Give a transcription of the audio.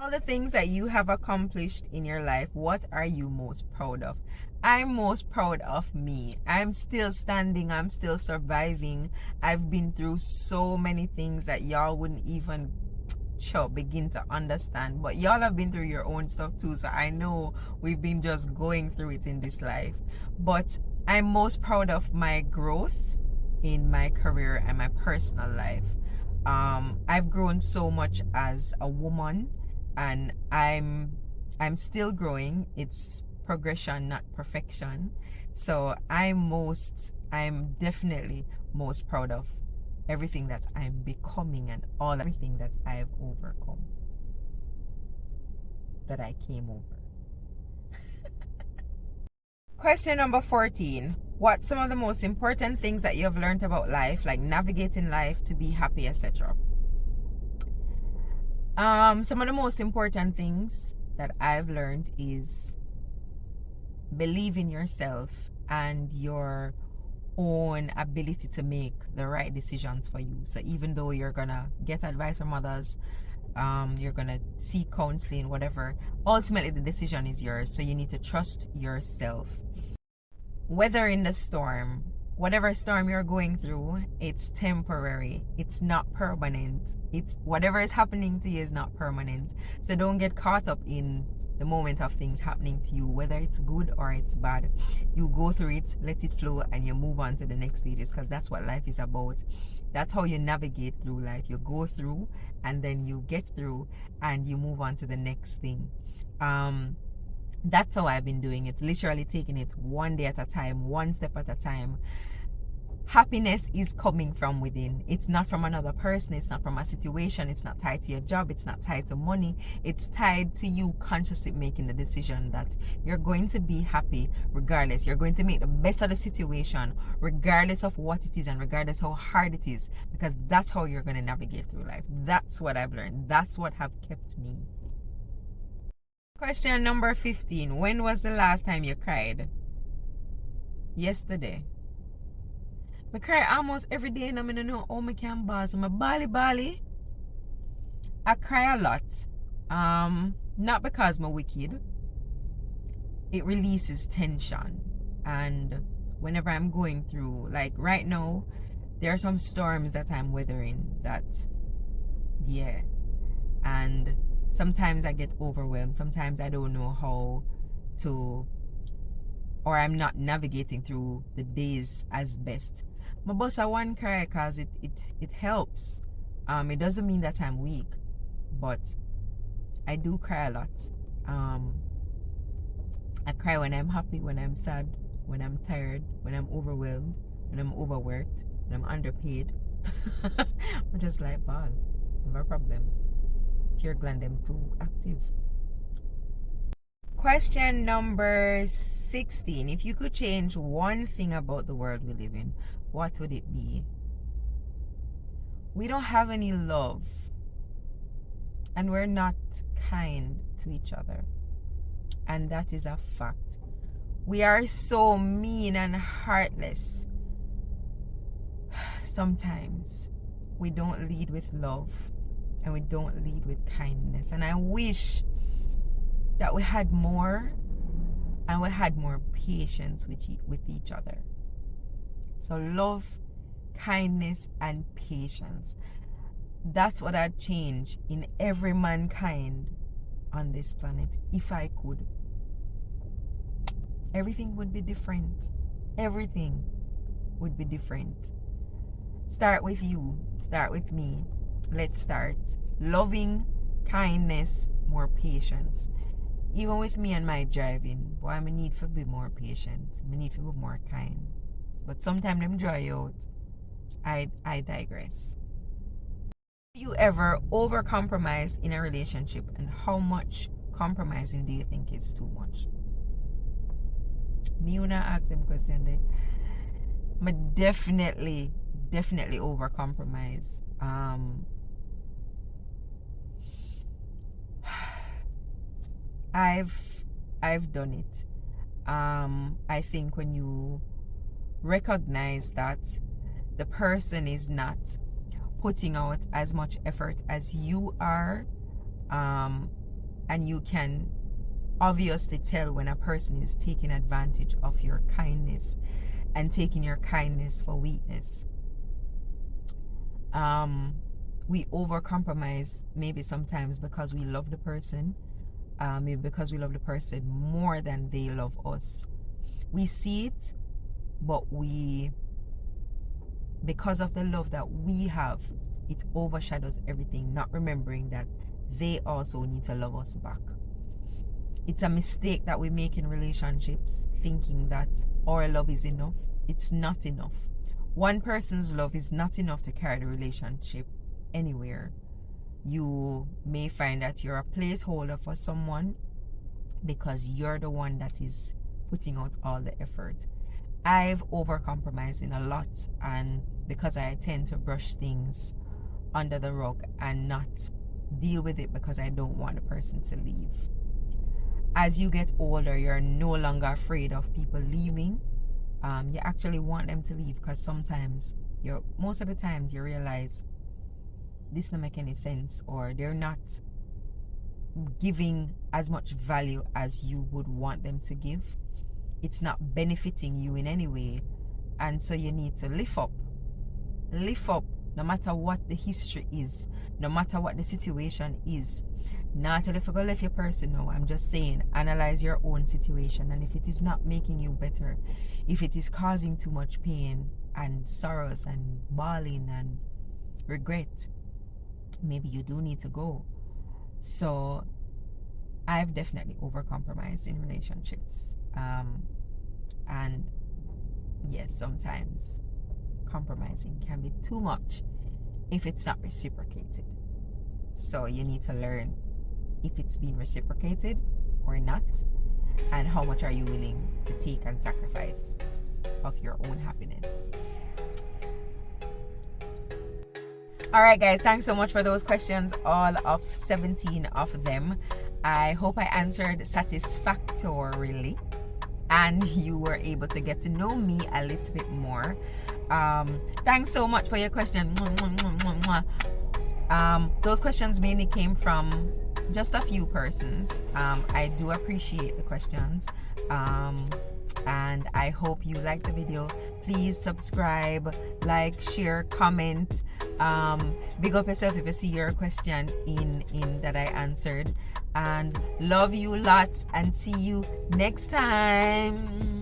All the things that you have accomplished in your life, what are you most proud of? I'm most proud of me. I'm still standing. I'm still surviving. I've been through so many things that y'all wouldn't even begin to understand. But y'all have been through your own stuff too. So I know we've been just going through it in this life. But I'm most proud of my growth in my career and my personal life. I've grown so much as a woman, and I'm still growing. It's progression, not perfection. So I'm definitely most proud of everything that I'm becoming and everything that I've overcome, that I came over. Question number 14. What's some of the most important things that you have learned about life, like navigating life to be happy, etc.? Some of the most important things that I've learned is believe in yourself and your own ability to make the right decisions for you. So even though you're gonna get advice from others, you're gonna seek counseling, whatever, ultimately the decision is yours. So you need to trust yourself. Weathering the storm, whatever storm you're going through, it's temporary. It's not permanent. It's whatever is happening to you is not permanent. So don't get caught up in the moment of things happening to you, whether it's good or it's bad. You go through it, let it flow, and you move on to the next stages, because that's what life is about. That's how you navigate through life. You go through, and then you get through, and you move on to the next thing. That's how I've been doing it, literally taking it one day at a time, one step at a time. Happiness is coming from within. It's not from another person. It's not from a situation. It's not tied to your job. It's not tied to money. It's tied to you consciously making the decision that you're going to be happy regardless. You're going to make the best of the situation regardless of what it is and regardless how hard it is, because that's how you're going to navigate through life. That's what I've learned. That's what have kept me. Question number 15. When was the last time you cried? Yesterday. I cry almost every day and I don't know how I can bawl. So I bally. I cry a lot. Not because I'm wicked. It releases tension. And whenever I'm going through, like right now, there are some storms that I'm weathering that, yeah. And sometimes I get overwhelmed. Sometimes I don't know how to, or I'm not navigating through the days as best. My boss, I want cry because it helps. It doesn't mean that I'm weak, but I do cry a lot. I cry when I'm happy, when I'm sad, when I'm tired, when I'm overwhelmed, when I'm overworked, when I'm underpaid. I'm just like, ball, no problem. Tear gland them too active. Question number 16. If you could change one thing about the world we live in, what would it be? We don't have any love, and we're not kind to each other, and that is a fact. We are so mean and heartless. Sometimes we don't lead with love, and we don't lead with kindness, and I wish that we had more, and we had more patience with each other. So love, kindness, and patience. That's what I'd change in every mankind on this planet if I could. Everything would be different. Everything would be different. Start with you. Start with me. Let's start. Loving, kindness, more patience. Even with me and my driving, boy, I need to be more patient. I need to be more kind. But sometimes them dry out. I digress. Do you ever over-compromise in a relationship, and how much compromising do you think is too much? Me when I ask them question, I definitely over-compromise. I've done it. I think when you recognize that the person is not putting out as much effort as you are, and you can obviously tell when a person is taking advantage of your kindness and taking your kindness for weakness. We overcompromise maybe sometimes because we love the person, maybe because we love the person more than they love us. We see it, but because of the love that we have, it overshadows everything, not remembering that they also need to love us back. It's a mistake that we make in relationships, thinking that our love is enough. It's not enough. One person's love is not enough to carry the relationship anywhere. You may find that you're a placeholder for someone because you're the one that is putting out all the effort. I've overcompromised in a lot, and because I tend to brush things under the rug and not deal with it because I don't want the person to leave. As you get older, you're no longer afraid of people leaving. You actually want them to leave because sometimes, most of the times, you realize this doesn't make any sense, or they're not giving as much value as you would want them to give. It's not benefiting you in any way, and so you need to lift up, no matter what the history is, no matter what the situation is. Not if you go left your person, no. I'm just saying, analyze your own situation, and if it is not making you better, if it is causing too much pain and sorrows and bawling and regret, maybe you do need to go. So I've definitely overcompromised in relationships, and yes, sometimes compromising can be too much if it's not reciprocated. So you need to learn if it's being reciprocated or not, and how much are you willing to take and sacrifice of your own happiness. All right, guys, thanks so much for those questions, all of 17 of them. I hope I answered satisfactorily and you were able to get to know me a little bit more. Thanks so much for your question. Those questions mainly came from just a few persons. I do appreciate the questions, and I hope you like the video. Please subscribe, like, share, comment. Big up yourself if you see your question in that I answered, and love you lots, and see you next time.